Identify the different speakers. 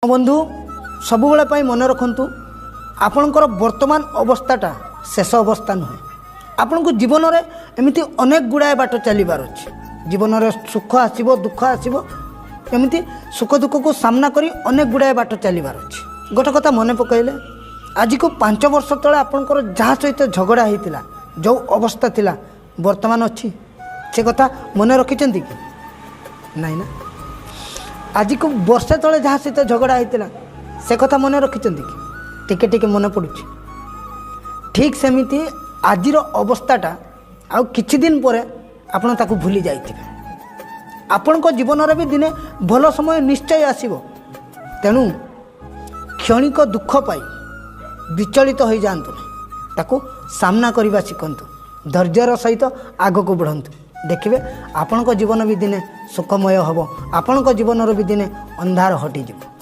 Speaker 1: बंधु सबुबले मन रखु आपणकर वर्तमान अवस्थाटा शेष अवस्था नुहे। आपण को जीवन में एमती अनेक गुड़ाए बाट चलबार अच्छे। जीवन में सुख आसो दुख आसो एमती सुख दुख को सामना करी अनेक गुड़ाए बाट चलबार अच्छे। गोटे कथा मन पकड़े आज को 5 वर्ष तले आपणकर जहाँ सहित झगड़ा होता जो अवस्था थिला वर्तमान अच्छी से कथा मन रखिंट कि नाई ना। आज को वर्षे तले जहाँ सहित झगड़ा होता से कथा मन रखिंट कि टिके टिके मन पड़ू। ठीक सेमिति आजिर अवस्थाटा आ किछि दिन पर आपण ताकू भूली जाइथिबे। आपण को जीवन रे भी दिने भल समय निश्चय आसीबो। तेणु क्षणिक दुख पाई विचलित हो जातु नहीं, ताकू सामना करने शिखंतु। धैर्यर सहित आग को बढ़ंतु। देखिए आपण को जीवन भी दिने सुखमय हम, आपण को जीवन भी दिने अंधार हटिଯିବ।